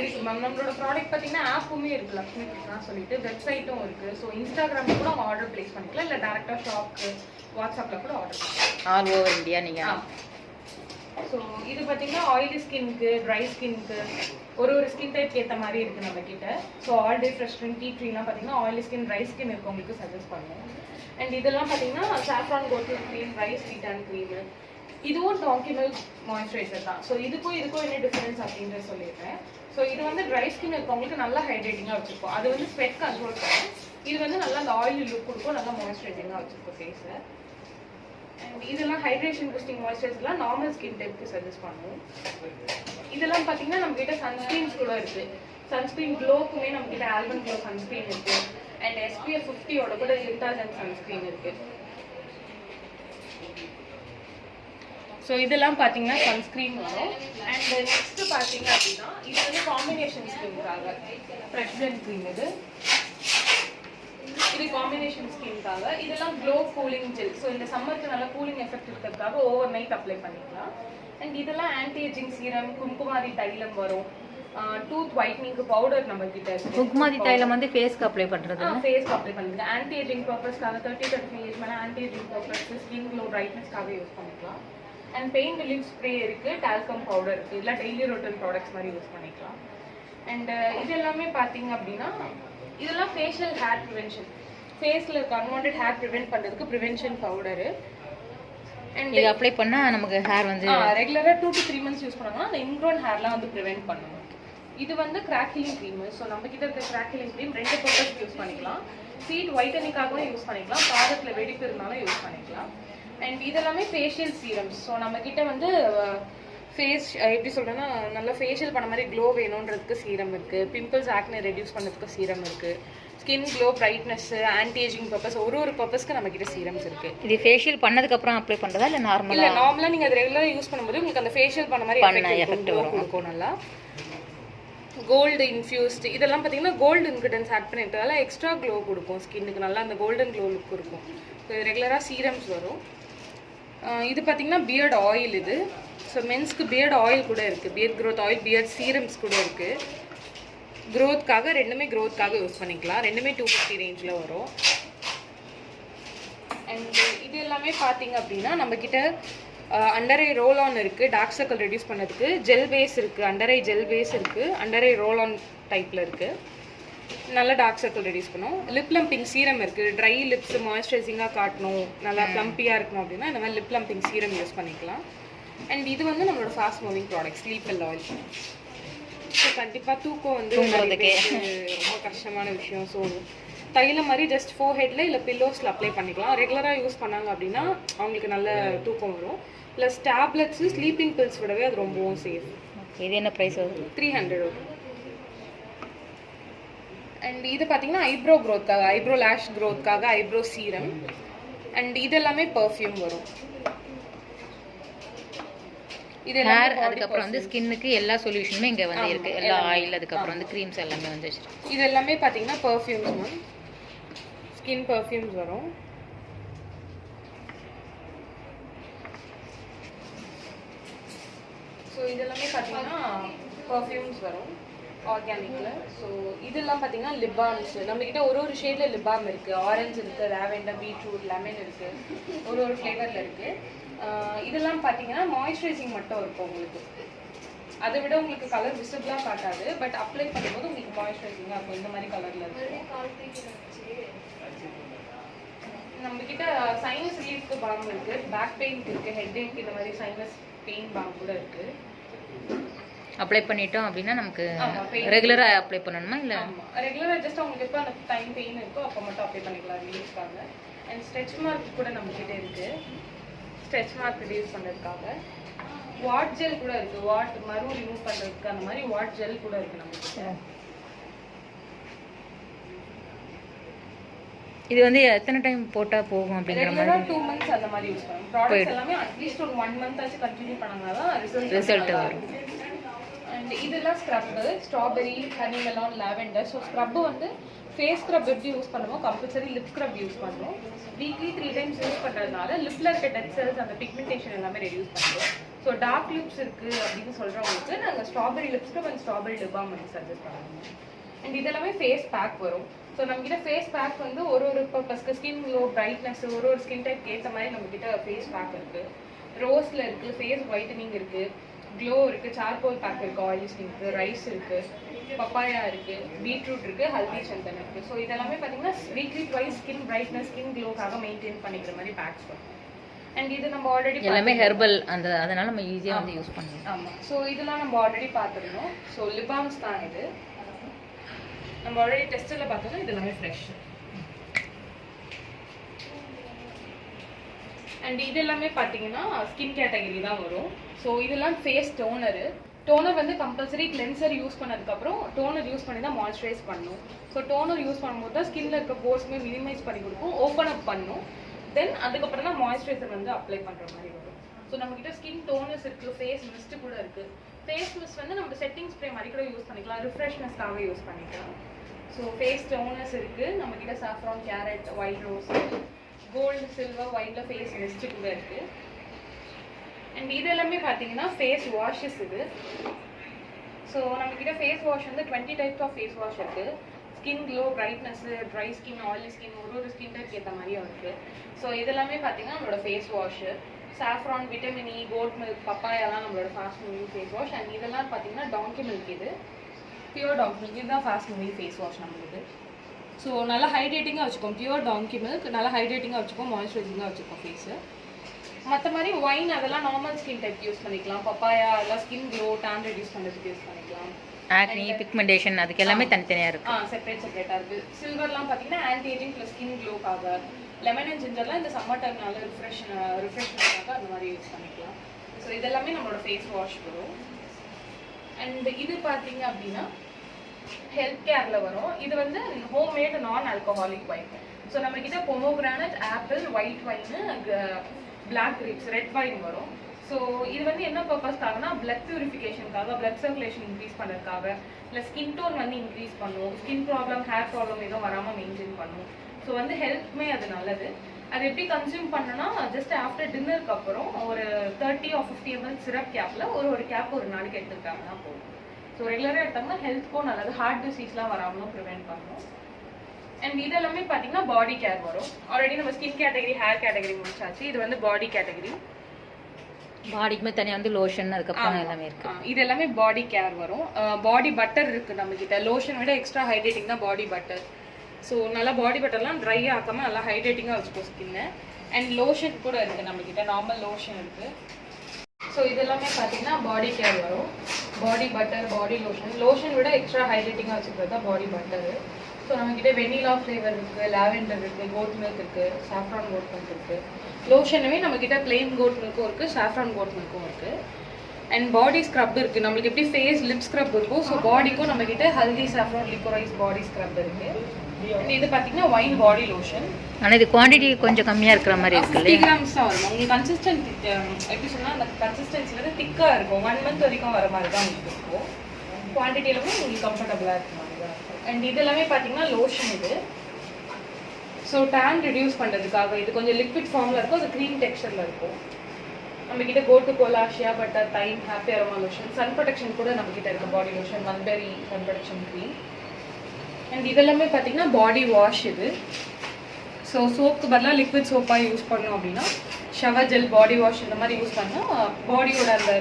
இருக்கு மேம். நம்மளோட ப்ராடக்ட் பார்த்தீங்கன்னா ஆப்புமே இருக்குது, லக்ஷ்மி கிருஷ்ணா சொல்லிட்டு வெப்சைட்டும் இருக்குது. ஸோ இன்ஸ்டாகிராமில் கூட அவங்க ஆர்டர் ப்ளேஸ் பண்ணிக்கலாம், இல்லை டேரெக்டாக ஷாப்க்கு வாட்ஸ்அப்பில் கூட ஆர்டர் பண்ணிக்கலாம். ஆல் ஓவர் இந்தியா நீங்கள். ஸோ இது பார்த்தீங்கன்னா ஆயிலி ஸ்கின்க்கு, ட்ரை ஸ்கின்க்கு ஒரு ஸ்கின் டைப் ஏற்ற மாதிரி இருக்குது நம்ம கிட்ட. So all day fresh cream, tea க்ரீம்லாம் பார்த்தீங்கன்னா ஆயிலி ஸ்கின், ட்ரை ஸ்கின் இருக்கவங்களுக்கு சஜஸ்ட் பண்ணுவோம். அண்ட் இதெல்லாம் பார்த்தீங்கன்னா saffron coating cream, rice sweet and cream. இதுவும் டாங்கி மில்க் மாய்ஸ்சரைசர் தான். ஸோ இதுக்கும் என்ன டிஃபரன்ஸ் அப்படின்றத சொல்லிடுறேன். ஸோ இது வந்து ட்ரை ஸ்கின் இருக்கவங்களுக்கு நல்லா ஹைட்ரேட்டிங்காக வச்சுருக்கோம். அது வந்து ஸ்வெட் கண்ட்ரோல் பண்ணும். இது வந்து நல்லா அந்த ஆயிலி லுக் கொடுக்கும், நல்லா மாய்ஸ்சரைசிங்காக வச்சுருக்கோம் ஃபேஸை. அண்ட் இதெல்லாம் ஹைட்ரேஷன் பூஸ்டிங் மாய்ஸ்சரைசர்லாம் நார்மல் ஸ்கின் டைப்புக்கு சஜஸ்ட் பண்ணுவோம். இதெல்லாம் பார்த்தீங்கன்னா நம்மக்கிட்ட சன்ஸ்க்ரீன்ஸ் கூட இருக்குது. சன்ஸ்க்ரீன் க்ளோக்குமே நம்மக்கிட்ட ஆல்பன் க்ளோ சன்ஸ்க்ரீன் இருக்குது. அண்ட் SPF 50 கூட டிட்டர்ஜென்ட் சன்ஸ்க்ரீன் இருக்குது. ஸோ இதெல்லாம் பார்த்தீங்கன்னா சன்ஸ்க்ரீன் வரும். அண்ட் நெக்ஸ்ட் பார்த்தீங்க அப்படின்னா இது வந்து காம்பினேஷன் ஸ்கின்காக ஃப்ரெஷ்னஸ் க்ரீம். இது காம்பினேஷன் ஸ்கின்காக. இதெல்லாம் க்ளோ கூலிங் ஜெல். ஸோ இந்த சம்மருக்கு நல்லா கூலிங் எஃபெக்ட் இருக்கிறதுக்காக ஓவர் நைட் அப்ளை பண்ணிக்கலாம். அண்ட் இதெல்லாம் ஆன்டி ஏஜிங் சீரம், குங்குமாதி தைலம் வரும். டூத் ஒயிட்னிங்க்கு பவுடர் நம்ம கிட்ட இருக்கு. குங்குமாதி தைலம் வந்து ஃபேஸ்க்கு அப்ளை பண்ணுறது, ஃபேஸ்க்கு அப்ளை பண்ணுறது ஆன்டி ஏஜிங் பர்பஸ்க்காக 30-35 ஏஜ் மேலே anti ageing purpose, skin glow பிரைட்னஸ்க்காக யூஸ் பண்ணிக்கலாம். அண்ட் பெயின் ரிலீஃப் ஸ்ப்ரே இருக்குது, டால்கம் பவுடர் இருக்குது. இல்லை டெய்லி ரொட்டீன் ப்ராடக்ட்ஸ் மாதிரி யூஸ் பண்ணிக்கலாம். அண்ட் இது எல்லாமே பார்த்தீங்க அப்படின்னா இதெல்லாம் ஃபேஷியல் ஹேர் ப்ரிவென்ஷன், ஃபேஸில் இருக்க அன்வான்ட் ஹேர் ப்ரிவென்ட் பண்ணுறதுக்கு ப்ரிவென்ஷன் பவுடரு. அண்ட் இது அப்ளை பண்ணால் நமக்கு ஹேர் வந்து ரெகுலராக 2 to 3 months யூஸ் பண்ணாங்கன்னா அந்த இன்க்ரோன் ஹேர்லாம் வந்து ப்ரிவென்ட் பண்ணுவோம். இது வந்து கிராக்கிலிங் க்ரீம். ஸோ நம்ம கிட்ட இருக்க கிராக்கிலிங் க்ரீம் 2 பர்பஸ்க்கு யூஸ் பண்ணிக்கலாம். சீட் ஒயிட்டனிங்காகவும் யூஸ் பண்ணிக்கலாம், பாதத்தில் வெடிப்பு இருந்தாலும் யூஸ் பண்ணிக்கலாம். அண்ட் இதெல்லாமே ஃபேஷியல் சீரம்ஸ். ஸோ நம்மக்கிட்ட வந்து ஃபேஸ் எப்படி சொல்கிறேன்னா நல்லா ஃபேஷியல் பண்ண மாதிரி க்ளோ வேணுன்றதுக்கு சீரம் இருக்குது. பிம்பிள்ஸ் ஆக்னே ரெடியூஸ் பண்ணுறதுக்கு சீரம் இருக்குது. Skin glow brightness, anti ageing purpose ஒரு பர்பஸ்க்கு நம்மக்கிட்ட சீரம்ஸ் இருக்குது. இது ஃபேஷியல் பண்ணதுக்கப்புறம் அப்ளை பண்ணுறதா இல்லை நார்மலாக? இல்லை, நார்மலாக நீங்கள் அது ரெகுலராக யூஸ் பண்ணும்போது உங்களுக்கு அந்த ஃபேஷியல் பண்ண மாதிரி எஃபெக்ட் கொடுக்கும். நல்லா கோல்டு இன்ஃபியூஸ்டு இதெல்லாம் பார்த்தீங்கன்னா கோல்டு இன்க்ரீடியன்ஸ் ஆட் பண்ணிட்டதால எக்ஸ்ட்ரா க்ளோ கொடுக்கும் ஸ்கின்னுக்கு, நல்லா அந்த கோல்டன் க்ளோ லுக் இருக்கும். ஸோ ரெகுலராக சீரம்ஸ் வரும். இது பார்த்தீங்கன்னா பியர்ட் ஆயில். இது ஸோ மென்ஸ்க்கு பியர்ட் ஆயில் கூட இருக்குது, beard growth oil, beard serums கூட இருக்குது. க்ரோத்க்காக ரெண்டுமே க்ரோத்க்காக யூஸ் பண்ணிக்கலாம். ரெண்டுமே 250 ரேஞ்சில் வரும். அண்ட் இது எல்லாமே பார்த்தீங்க அப்படின்னா நம்மக்கிட்ட அண்டர் ஐ ரோல் ஆன் இருக்குது, டார்க் சர்க்கிள் ரெடியூஸ் பண்ணதுக்கு. ஜெல் பேஸ் இருக்குது, அண்டர் ஐ ஜெல் பேஸ் இருக்குது, அண்டர் ஐ ரோல் ஆன் டைப்பில் இருக்குது. நல்லா டார்க் சர்க்கிள் ரெடியூஸ் பண்ணும். லிப் லம்பிங் சீரம் இருக்குது. ட்ரை லிப்ஸ் மாய்ஸ்சரைசிங்காக காட்டணும், நல்லா ப்ளம்பியாக இருக்கணும் அப்படின்னா இந்த மாதிரி லிப் லம்பிங் சீரம் யூஸ் பண்ணிக்கலாம். அண்ட் இது வந்து நம்மளோட fast moving product sleep well oil. So கண்டிப்பாக தூக்கம் வந்து ரொம்ப கஷ்டமான விஷயம். ஸோ தைலம் மாதிரி ஜஸ்ட் ஃபோர்ஹெட்டில் இல்லை பில்லோஸில் அப்ளை பண்ணிக்கலாம். ரெகுலராக யூஸ் பண்ணாங்க அப்படின்னா அவங்களுக்கு நல்ல தூக்கம் வரும். ப்ளஸ் டேப்லெட்ஸு ஸ்லீப்பிங் பில்ஸ் விடவே அது ரொம்பவும் சேஃப். இது என்ன ப்ரைஸ் வருது? 300 வரும். அண்ட் இது பார்த்தீங்கன்னா ஐப்ரோ க்ரோத்க்காக, ஐப்ரோ லேஷ் க்ரோத்க்காக ஐப்ரோ சீரம். அண்ட் இது எல்லாமே பர்ஃப்யூம் வரும். இது ஹேர், அதுக்கப்புறம் வந்து ஸ்கின்னுக்கு எல்லா சொல்யூஷனுமே இங்கே வந்து இருக்குது. எல்லா ஆயில், அதுக்கப்புறம் வந்து க்ரீம்ஸ் எல்லாமே வந்து வச்சுருக்கோம். இது எல்லாமே பார்த்தீங்கன்னா பர்ஃப்யூம்ஸ் மேம், ஸ்கின் பர்ஃப்யூம்ஸ் வரும். ஸோ இதெல்லாமே பார்த்தீங்கன்னா பர்ஃப்யூம்ஸ் வரும் ஆர்கானிக்கில். ஸோ இதெல்லாம் பார்த்தீங்கன்னா லிப் பாம்ஸ். நம்மக்கிட்ட ஒரு ஷேடில் லிப் பாம் இருக்குது. ஆரஞ்சு இருக்குது, லாவெண்டர், பீட்ரூட், லெமன் இருக்குது, ஒரு ஃப்ளேவரில் இருக்குது. இதெல்லாம் பார்த்தீங்கன்னா மாய்ஸ்சரைசிங் மட்டும் இருக்கும் உங்களுக்கு. அதை விட உங்களுக்கு கலர் விசிபிளாக காட்டாது, பட் அப்ளை பண்ணும்போது உங்களுக்கு மாய்ஸ்சரைசிங்காக இருக்கும். இந்த மாதிரி கலரில் இருக்குது. நம்மக்கிட்ட சைனஸ் ரிலீஃப்க்கு பாம் இருக்குது, பேக் பெயின்க்கு இருக்குது, ஹெட் ஏக், இந்த மாதிரி சைனஸ் பெயின் பாம் கூட இருக்குது. அப்ளை பண்ணிட்டோம் அப்படின்னா நமக்கு ரெகுலராக அப்ளை பண்ணணுமா? இல்லை ரெகுலராக ஜஸ்ட் அவங்களுக்கு எப்போ அந்த டைம் பெயின் இருக்கோ அப்போ மட்டும் அப்ளை பண்ணிக்கலாம் ரிலீஃப்காக. அண்ட் ஸ்ட்ரெச் மார்க் கூட நம்மக்கிட்ட இருக்குது, ஸ்ட்ரெச் மார்க் ரிலீஸ் பண்ணுறதுக்காக. வாட் ஜெல் கூட இருக்குது, வாட் மரு ரிமூவ் பண்ணுறதுக்கு அந்த மாதிரி வாட் ஜெல் கூட இருக்குது நம்மக்கிட்ட. இது வந்து எத்தனை டைம் போட்டால் போகும் அப்படிங்கிற மாதிரி? 2 months அந்த மாதிரி யூஸ் பண்ணுவோம். ப்ராடக்ட்ஸ் எல்லாமே அட்லீஸ்ட் ஒரு 1 month ஆச்சு கண்டினியூ பண்ணாங்கன்னா தான் ரிசல்ட் வரும். அண்ட் இதெல்லாம் scrub, strawberry, honey melon, lavender. So scrub வந்து ஃபேஸ் ஸ்க்ரப் எப்படி யூஸ் பண்ணுவோம், கம்பல்சரி லிப் ஸ்க்ரப் யூஸ் பண்ணுறோம். வீக்லி 3 times யூஸ் பண்ணுறதுனால லிப்பில் இருக்க டெட் செல்ஸ், அந்த பிக்மெண்டேஷன் எல்லாமே ரெடியூஸ் பண்ணுறோம். ஸோ டார்க் லிப்ஸ் இருக்குது அப்படின்னு சொல்கிறவங்களுக்கு நாங்கள் strawberry lip scrub and strawberry lip balm வந்து சஜஸ்ட் பண்ணுவோம். அண்ட் இதெல்லாமே ஃபேஸ் பேக் வரும். ஸோ நம்மக்கிட்ட ஃபேஸ் பேக் வந்து ஒரு பர்பஸ்க்கு ஸ்கின் க்ளோ, பிரைட்னஸ், ஒரு ஸ்கின் டைப் ஏற்ற மாதிரி நம்மக்கிட்ட ஃபேஸ் பேக் இருக்குது. ரோஸில் இருக்குது, ஃபேஸ் ஒயிட்டனிங் இருக்குது, க்ளோ இருக்குது, சார்கோல் பேக் இருக்குது, ஆயில் ஸ்கின் இருக்குது, ரைஸ் இருக்குது, பப்பாயா இருக்குது, பீட்ரூட் இருக்குது, ஹல்தி சந்தன் இருக்குது. ஸோ இதெல்லாமே பார்த்தீங்கன்னா weekly twice skin brightness, skin க்ளோக்காக மெயின்டைன் பண்ணிக்கிற மாதிரி பேக்ஸ் வரும். அண்ட் இது நம்ம ஆல்ரெடி எல்லாமே ஹெர்பல், அதனால நம்ம ஈஸியாக வந்து யூஸ் பண்ணலாம். ஆமாம். ஸோ இதெல்லாம் நம்ம ஆல்ரெடி பார்த்துருந்தோம். ஸோ லிபாம்ஸ் தான் இது நம்ம ஆல்ரெடி டெஸ்ட்டில் பார்த்தோம்னா இது எல்லாமே ஃப்ரெஷ். அண்ட் இது எல்லாமே பார்த்தீங்கன்னா ஸ்கின் கேட்டகரி தான் வரும். ஸோ இதெல்லாம் ஃபேஸ் டோனரு. டோனர் வந்து கம்பல்சரி கிளென்சர் யூஸ் பண்ணதுக்கப்புறம் டோனர் யூஸ் பண்ணி தான் மாய்ஸ்சரைஸ் பண்ணணும். ஸோ டோனர் யூஸ் பண்ணும்போது தான் ஸ்கின்ல இருக்க போர்ஸுமே மினிமைஸ் பண்ணி கொடுக்கும், ஓப்பன் அப் பண்ணும். தென் அதுக்கப்புறம் தான் மாய்ஸ்சரைசர் வந்து அப்ளை பண்ணுற மாதிரி வரும். ஸோ நம்மக்கிட்ட ஸ்கின் டோனர்ஸ் இருக்குது, ஃபேஸ் மிஸ்ட் கூட இருக்குது. ஃபேஸ் மிஸ்ட் வந்து நம்ம செட்டிங் ஸ்ப்ரே மாதிரி கூட யூஸ் பண்ணிக்கலாம், ரிஃப்ரெஷ்னஸ்க்காக யூஸ் பண்ணிக்கலாம். ஸோ ஃபேஸ் டோனர்ஸ் இருக்குது நம்மக்கிட்ட. Saffron, carrot, white rose, gold, silver, ஒயிட்டில் ஃபேஸ் மிஸ்ட்டு கூட இருக்குது. அண்ட் இது எல்லாமே பார்த்தீங்கன்னா ஃபேஸ் வாஷஸ் இது. ஸோ நம்மக்கிட்ட ஃபேஸ் வாஷ் வந்து 20 types ஆஃப் ஃபேஸ் வாஷ் இருக்குது. Skin glow, brightness, dry skin, oily skin, ஒரு ஸ்கின் டைப் ஏற்ற மாதிரியும் இருக்குது. ஸோ இதெல்லாமே பார்த்தீங்கன்னா நம்மளோட face wash. Saffron, vitamin E, goat milk, பப்பாயாலாம் நம்மளோட fast moving face wash. And இதெல்லாம் பார்த்தீங்கன்னா டாங்கி மில்க், இது பியூர் டாங்கி மில்க், இதுதான் ஃபாஸ்ட் மூவிங் ஃபேஸ் வாஷ் நம்மளுக்கு. ஸோ நல்லா ஹைட்ரேட்டிங்காக வச்சுக்கோம். பியூர் டாங்கி மில்க் நல்லா ஹைட்ரேட்டிங்காக வச்சுக்கோம், மாய்ஸ்சரைசிங்காக வச்சுக்கோம் ஃபேஸு. மற்ற மாதிரி ஒயின் அதெல்லாம் நார்மல் ஸ்கின் டைப் யூஸ் பண்ணிக்கலாம். பப்பாயா எல்லாம் ஸ்கின் க்ளோ, டேன் ரெடியூஸ் பண்ணுறதுக்கு யூஸ் பண்ணிக்கலாம். ஆக்னி, பிக்மெண்டேஷன் அதுக்கு எல்லாமே தனித்தனியாக இருக்குது. செப்பரேட்டாக இருக்குது. சில்வர்லாம் பார்த்தீங்கன்னா ஆன்டி ஏஜிங் ப்ளஸ் ஸ்கின் க்ளோக்காக. லெமன் அண்ட் ஜிஞ்சர்லாம் இந்த சம்மர் டைம்னால ரிஃப்ரெஷ்மெண்ட்டாக அந்த மாதிரி யூஸ் பண்ணிக்கலாம். ஸோ இதெல்லாமே நம்மளோட ஃபேஸ் வாஷ் வரும். அண்ட் இது பார்த்தீங்க அப்படின்னா ஹெல்த் கேரில் வரும். இது வந்து homemade non alcoholic wine. So நம்மக்கிட்ட pomegranate, apple, white wine, black grapes, red wine வரும். ஸோ இது வந்து என்ன பர்பஸ்க்காகனா பிளட் பியூரிஃபிகேஷனுக்காக, பிளட் சர்க்குலேஷன் இன்க்ரீஸ் பண்ணுறதுக்காக, இல்லை ஸ்கின் டோன் வந்து இன்க்ரீஸ் பண்ணும், ஸ்கின் ப்ராப்ளம், ஹேர் ப்ராப்ளம் எதுவும் வராமல் மெயின்டைன் பண்ணும். ஸோ வந்து ஹெல்த்துமே அது நல்லது. அது எப்படி கன்சியூம் பண்ணனா, ஜஸ்ட் ஆஃப்டர் டின்னருக்கு அப்புறம் ஒரு 30 or 50 ml சிரப் கேப்பில் ஒரு கேப் ஒரு நாளைக்கு எடுத்துக்கிட்டாங்கன்னா போதும். ஸோ ரெகுலராக எடுத்தோம்னா ஹெல்த்துக்கும் நல்லது, ஹார்ட் டிசீஸ்லாம் வராமலும் ப்ரிவென்ட் பண்ணும். அண்ட் இதெல்லாமே பார்த்தீங்கன்னா பாடி கேர் வரும். ஆல்ரெடி நம்ம ஸ்கின் கேட்டகரி, ஹேர் கேட்டகரி முடிச்சாச்சு. இது வந்து பாடி கேட்டகரி. பாடிக்குமே தனியாக வந்து லோஷன் அதுக்கப்புறம் எல்லாமே இருக்கு. இது எல்லாமே பாடி கேர் வரும். பாடி பட்டர் இருக்குது நம்மக்கிட்ட. லோஷன் விட எக்ஸ்ட்ரா ஹைட்ரேட்டிங் தான் பாடி பட்டர். ஸோ நல்லா பாடி பட்டர்லாம் ட்ரை ஆக்காமல் நல்லா ஹைட்ரேட்டிங்காக வச்சுக்கோ ஸ்கின்னை. அண்ட் லோஷன் கூட இருக்குது நம்மக்கிட்ட. நார்மல் லோஷன் இருக்குது. ஸோ இதெல்லாமே பார்த்தீங்கன்னா பாடி கேர் வரும். பாடி பட்டர், பாடி லோஷன் விட எக்ஸ்ட்ரா ஹைட்ரேட்டிங்காக வச்சுக்கிறது தான் பாடி பட்டரு. ஸோ நம்மக்கிட்ட வெனிலா ஃப்ளேவர் இருக்குது, லாவெண்டர் இருக்குது, கோட் மில்க் இருக்குது, சாஃப்ரான் கோட் மில்க் இருக்குது. லோஷனுமே நம்மக்கிட்ட பிளெயின் கோட் மில்க்கும் இருக்குது, சாஃப்ரான் கோட் மில்க்கும் இருக்குது. அண்ட் பாடி ஸ்க்ரப் இருக்குது. நம்மளுக்கு எப்படி ஃபேஸ் லிப் ஸ்க்ரப் இருக்கும், ஸோ பாடிக்கும் நம்மக்கிட்ட haldi saffron liquorice body scrub இருக்குது. அண்ட் இது பார்த்தீங்கன்னா ஒயின் பாடி லோஷன். ஆனால் இது குவான்டிட்டி கொஞ்சம் கம்மியாக இருக்கிற மாதிரி இருக்கு. 50 கிராம்ஸ் தான் வரும். உங்களுக்கு கன்சிஸ்டன்ட் எப்படி சொன்னால் அந்த கன்சிஸ்டன்சி வந்து திக்காக இருக்கும். 1 month வரைக்கும் வர மாதிரி தான் உங்களுக்கு இருக்கும். குவான்டிட்டி எல்லாமே உங்களுக்கு கம்ஃபர்டபுளாக இருக்கும். அண்ட் இது எல்லாமே பார்த்தீங்கன்னா லோஷன் இது. ஸோ டேன் ரிடியூஸ் பண்ணுறதுக்காக இது கொஞ்சம் லிக்விட் ஃபார்மில் இருக்கும், அது க்ரீம் டெக்ஸ்சரில் இருக்கும். நம்மக்கிட்ட gotu kola, shea butter, thyme, happy aroma lotion, sun protection கூட நம்மக்கிட்ட இருக்குது. Body lotion, mulberry sun protection cream. And இதெல்லாமே பார்த்தீங்கன்னா பாடி வாஷ் இது. ஸோ சோப்புக்கு பதிலாக லிக்விட் சோப்பாக யூஸ் பண்ணோம் அப்படின்னா ஷவர் ஜெல், பாடி வாஷ் இந்த மாதிரி யூஸ் பண்ணால் பாடியோட அந்த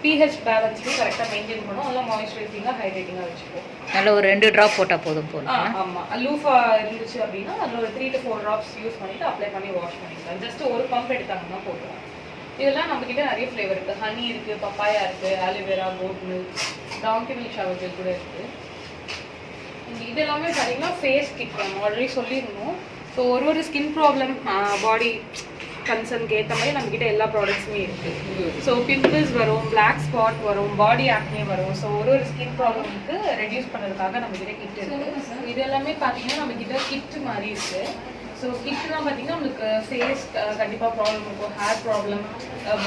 pH பேலன்ஸையும் கரெக்டாக மெயின்டைன் பண்ணும். நல்லா மாய்ஸ்சரைசிங்காக ஹைட்ரேட்டிங்காக வச்சுப்போம். நல்ல ஒரு 2 ட்ராப் போட்டால் போதும் போதும். ஆமாம், லூஃபா இருந்துச்சு அப்படின்னா அதில் ஒரு 3 to 4 ட்ராப்ஸ் யூஸ் பண்ணிவிட்டு அப்ளை பண்ணி வாஷ் பண்ணிக்கலாம். ஜஸ்ட் ஒரு பம்ப் எடுத்தாங்கன்னா போதும். இதெல்லாம் நம்மக்கிட்ட நிறைய ஃப்ளேவர் இருக்குது. ஹனி இருக்குது, பப்பாயா இருக்குது, aloe vera, goat milk, donkey milk shower gel கூட இருக்குது. இது எல்லாமே பார்த்தீங்கன்னா ஃபேஸ் கிட் நம்ம ஆல்ரெடி சொல்லியிருந்தோம். ஸோ ஒரு ஸ்கின் ப்ராப்ளம், பாடி கன்சர்னுக்கு ஏற்ற மாதிரி நம்மக்கிட்ட எல்லா ப்ராடக்ட்ஸுமே இருக்குது. ஸோ பிம்பிள்ஸ் வரும், பிளாக் ஸ்பாட் வரும், பாடி ஆக்னே வரும். ஸோ ஒரு ஸ்கின் ப்ராப்ளமுக்கு ரெடியூஸ் பண்ணுறதுக்காக நம்மக்கிட்ட கிட் இருக்குது. இது எல்லாமே பார்த்தீங்கன்னா நம்மக்கிட்ட கிட் மாதிரி இருக்குது. ஸோ கிட்லாம் பார்த்தீங்கன்னா நம்மளுக்கு ஃபேஸ் கண்டிப்பாக ப்ராப்ளம் இருக்கும், ஹேர் ப்ராப்ளம்,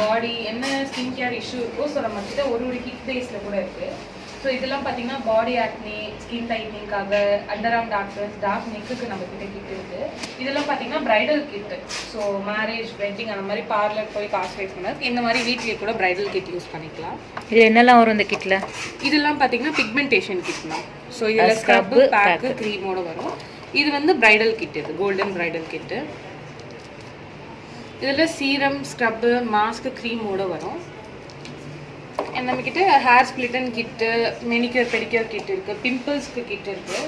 பாடி என்ன ஸ்கின் கேர் இஷ்யூ இருக்கோ. ஸோ நம்மக்கிட்ட ஒரு கிட் பேஸில் கூட இருக்குது. ஸோ இதெல்லாம் பார்த்தீங்கன்னா பாடி ஆக்னி, ஸ்கின் டைட்னிங்காக, அண்டர் ஆர்ம் டார்க்னஸ், டார்க் நெக்குக்கு நம்மக்கிட்ட கிட் இருக்குது. இதெல்லாம் பார்த்தீங்கன்னா bridal kit. So marriage, wedding அந்த மாதிரி பார்லர் போய் காசு வேஸ்ட் பண்ணாது இந்த மாதிரி வீட்லேயே கூட பிரைடல் கிட் யூஸ் பண்ணிக்கலாம். இது என்னெல்லாம் வரும் இந்த கிட்டில்? இதெல்லாம் பார்த்தீங்கன்னா பிக்மெண்டேஷன் கிட் தான். ஸோ இதில் ஸ்க்ரப்பு, பேக்கு, க்ரீமோட வரும். இது வந்து பிரைடல் கிட், இது கோல்டன் பிரைடல் கிட்டு. இதில் சீரம், ஸ்க்ரப்பு, மாஸ்க்கு, க்ரீமோட வரும். நம்மக்கிட்ட hair split end kit, manicure pedicure kit இருக்குது, பிம்பிள்ஸ்க்கு கிட் இருக்குது,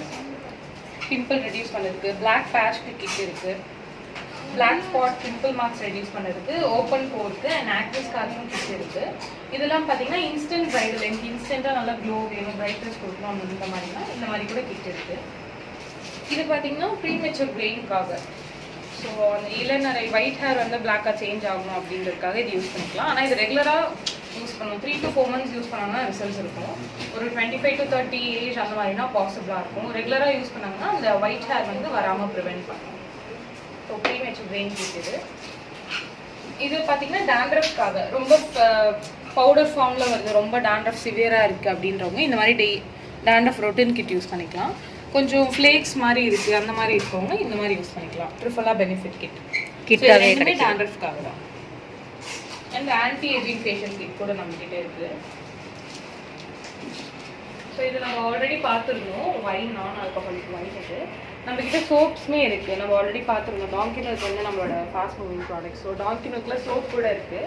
பிம்பிள் ரெடியூஸ் பண்ணுறதுக்கு, பிளாக் பேஷ்க்கு கிட் இருக்குது, black spot pimple marks reduce பண்ணுறதுக்கு, ஓப்பன் போருக்கு அண்ட் ஆக்னி ஸ்கார்க்கும் கிட் இருக்குது. இதெல்லாம் பார்த்தீங்கன்னா இன்ஸ்டன்ட் பிரைடல், எனக்கு இன்ஸ்டண்ட்டாக நல்லா க்ளோ வேணும், பிரைட்னஸ் கொடுக்கணும் இந்த மாதிரினா இந்த மாதிரி கூட கிட் இருக்குது. இது பார்த்தீங்கன்னா ப்ரீமெச்சூர் கிரெயின்காக. ஸோ அந்த இளநரை ஒயிட் ஹேர் வந்து பிளாக்காக சேஞ்ச் ஆகணும் அப்படின்றதுக்காக இது யூஸ் பண்ணிக்கலாம். ஆனால் இது ரெகுலராக யூஸ் பண்ணுவோம். 3 to 4 months யூஸ் பண்ணாங்கன்னா ரிசல்ட்ஸ் இருக்கும். ஒரு 25 to 30 ஏஜ் அந்த மாதிரினா பாசிபிளாக இருக்கும். ரெகுலராக யூஸ் பண்ணாங்கன்னா அந்த ஒயிட் ஹேர் வந்து வராமல் ப்ரிவெண்ட் பண்ணும். ஸோ ப்ரீமெச்சூர் கிரெயின் கிட் இது. இது பார்த்தீங்கன்னா டேண்ட்ரஃப்காக, ரொம்ப பவுடர் ஃபார்மில் வருது, ரொம்ப டேண்ட்ரஃப் சிவியராக இருக்குது அப்படின்றவங்க இந்த மாதிரி டேண்ட்ரஃப் ரொட்டின் கிட் யூஸ் பண்ணிக்கலாம். கொஞ்சம் ஃப்ளேக்ஸ் மாதிரி இருக்குது அந்த மாதிரி இருக்கவங்க இந்த மாதிரி யூஸ் பண்ணிக்கலாம். ட்ரிஃபலா பெனிஃபிட் கிட் கிட்டாகவே டேண்ட்ரஃப்காக தான். And anti aging facial kit கூட நம்மக்கிட்ட இருக்குது. ஸோ இது நம்ம ஆல்ரெடி பார்த்துருந்தோம், வைன், நான் ஆல்கஹாலிக் வைன். இது நம்மக்கிட்ட சோப்ஸுமே இருக்குது. நம்ம ஆல்ரெடி பார்த்துருந்தோம். டாங்கி மில்க் வந்து நம்மளோட fast moving product. So donkey மில்கில் சோப் கூட இருக்குது.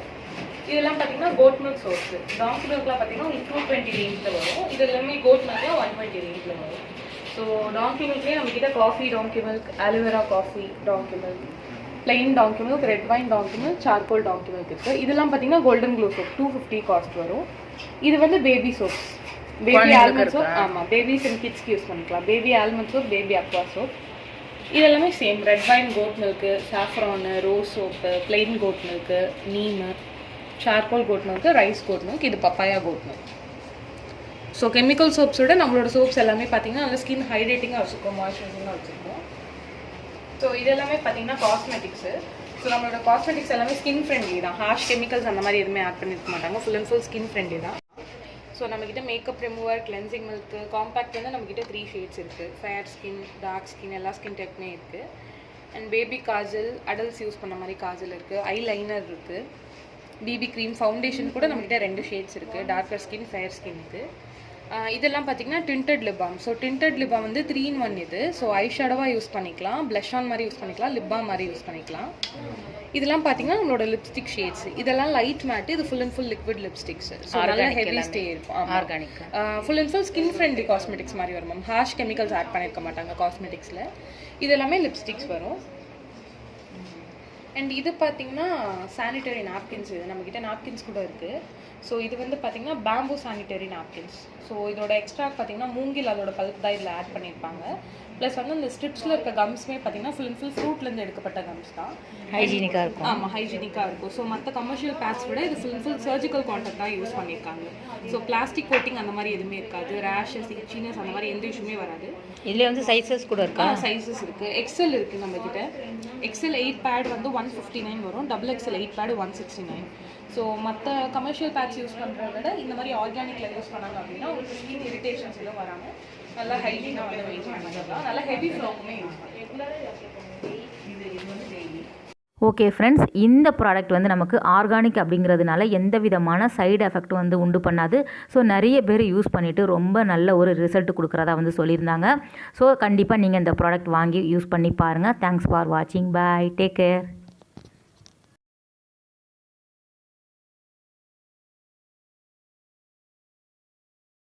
இதெல்லாம் பார்த்தீங்கன்னா கோட் மில்க் சோப்ஸு. டாங்கி மில்க்லாம் பார்த்தீங்கன்னா உங்களுக்கு 220 ரேஞ்சில் வரும். இது எல்லாமே கோட் மில்க்லாம் 120 ரேஞ்சில் வரும். ஸோ டாங்கி மில்க்லேயே நம்மக்கிட்ட coffee donkey milk, aloe vera coffee donkey milk, plain donkey milk, red wine donkey milk, charcoal donkey milk இருக்குது. இதெல்லாம் பார்த்தீங்கன்னா கோல்டன் க்ளோ சோப் 250 காஸ்ட் வரும். இது வந்து baby soaps, baby almond soap. ஆமாம், பேபிஸ் அண்ட் கிட்ஸ்க்கு யூஸ் பண்ணிக்கலாம். Baby almond soap, baby aqua soap. இதெல்லாமே same. Red wine goat milk, saffron, rose soap, plain goat milk, neem, charcoal goat milk, rice goat milk, இது papaya goat milk. So chemical சோப்ஸோட நம்மளோட soaps எல்லாமே பார்த்தீங்கன்னா நல்லா skin ஹைட்ரேட்டிங்காக வச்சுருக்கோம், மாய்ஸ்சரைசிங்காக வச்சுருக்கோம். ஸோ இது எல்லாமே பார்த்தீங்கன்னா காஸ்மெட்டிக்ஸு. ஸோ நம்மளோட காஸ்மெட்டிக்ஸ் எல்லாமே ஸ்கின் ஃப்ரெண்ட்லி தான். ஹார்ஷ் கெமிக்கல்ஸ் அந்த மாதிரி எதுவுமே ஆட் பண்ணியிருக்க மாட்டாங்க. Full and full skin friendly தான். ஸோ நம்மக்கிட்ட makeup remover, cleansing milk, compact வந்து நம்மக்கிட்ட 3 ஷேட்ஸ் இருக்குது. ஃபேர் ஸ்கின், டார்க் ஸ்கின், எல்லா ஸ்கின் டைப்புமே இருக்குது. And baby Kajal, adults use பண்ண மாதிரி காஜல் இருக்குது. ஐ லைனர் இருக்குது. பிபி க்ரீம், ஃபவுண்டேஷன் கூட நம்மக்கிட்ட 2 ஷேட்ஸ் இருக்குது. டார்க்கர் ஸ்கின், ஃபேர் ஸ்கின்னுக்கு. இதெல்லாம் பார்த்தீங்கன்னா tinted lip balm. So tinted lip balm வந்து 3-in-1 இது. ஸோ ஐ ஷேடோவாக யூஸ் பண்ணிக்கலாம், ப்ளஷ் ஆன் மாதிரி யூஸ் பண்ணிக்கலாம், லிப் பாம் மாதிரி யூஸ் பண்ணிக்கலாம். இதெல்லாம் பார்த்தீங்கன்னா நம்மளோட லிப்ஸ்டிக் ஷேட்ஸ். இதெல்லாம் லைட் மேட், இது full and full liquid lipsticks. So நல்ல ஹெவி ஸ்டே இருக்கும். Organic. Full and full skin friendly cosmetics மாதிரி வரும் மேம். ஹார்ஷ் கெமிக்கல்ஸ் ஆட் பண்ணியிருக்க மாட்டாங்க காஸ்மெட்டிக்ஸில். இது எல்லாமே லிப்ஸ்டிக்ஸ் வரும். அண்ட் இது பார்த்தீங்கன்னா சானிட்டரி நாப்கின்ஸ். இது நம்மக்கிட்ட நாப்கின்ஸ் கூட இருக்குது. ஸோ இது வந்து பார்த்தீங்கன்னா பேம்பூ சானிட்டரி நாப்கின்ஸ். ஸோ இதோட எக்ஸ்ட்ரா பார்த்தீங்கன்னா மூங்கில் அதோட பல்ப் தான் இதில் ஆட் பண்ணியிருப்பாங்க. ப்ளஸ் வந்து இந்த ஸ்ட்ரிப்ஸில் இருக்க கம்ஸுமே பார்த்தீங்கன்னா ஃபுல் அண்ட் ஃபுல் ஃப்ரூட்லேருந்து எடுக்கப்பட்ட கம்ஸ் தான். ஹைஜீனிக்காக இருக்கும். ஆமாம், ஹைஜீனிக்காக இருக்கும். ஸோ மற்ற கமர்ஷியல் பேட்ஸ் விட இது full and full surgical contact தான் யூஸ் பண்ணியிருக்காங்க. ஸோ பிளாஸ்டிக் கோட்டிங் அந்த மாதிரி எதுவுமே இருக்காது. ரேஷஸ், இச்சினஸ் அந்த மாதிரி எந்த இஷ்யூமே வராது. இதில் வந்து சைஸஸ் கூட இருக்கா? சைஸஸ் இருக்குது. எக்ஸல் இருக்குது நம்மக்கிட்ட. எக்ஸல் 8 பேட் வந்து 159 வரும். XXL 8 pad 169. ஸோ மற்ற கமர்ஷியல் பேட்ஸ் யூஸ் பண்ணுறத விட இந்த மாதிரி ஆர்கானிக்கில் யூஸ் பண்ணாங்க அப்படின்னா உங்களுக்கு ஸ்கின் இரிட்டேஷன்ஸ் எதுவும் வராமல் நல்லா ஹைஜீனாக வந்து மெயின்டைன் பண்ணிக்கலாம். நல்லா ஹெவி ஃப்ளோக்குமே யூஸ் பண்ணலாம். ஓகே ஃப்ரெண்ட்ஸ், இந்த ப்ராடக்ட் வந்து நமக்கு ஆர்கானிக் அப்படிங்கிறதுனால எந்த விதமான சைடு எஃபெக்ட் வந்து உண்டு பண்ணாது. ஸோ நிறைய பேர் யூஸ் பண்ணிவிட்டு ரொம்ப நல்ல ஒரு ரிசல்ட் கொடுக்குறதா வந்து சொல்லியிருந்தாங்க. ஸோ கண்டிப்பாக நீங்கள் இந்த ப்ராடக்ட் வாங்கி யூஸ் பண்ணி பாருங்கள். தேங்க்ஸ் ஃபார் வாட்சிங். பாய், டேக் கேர்.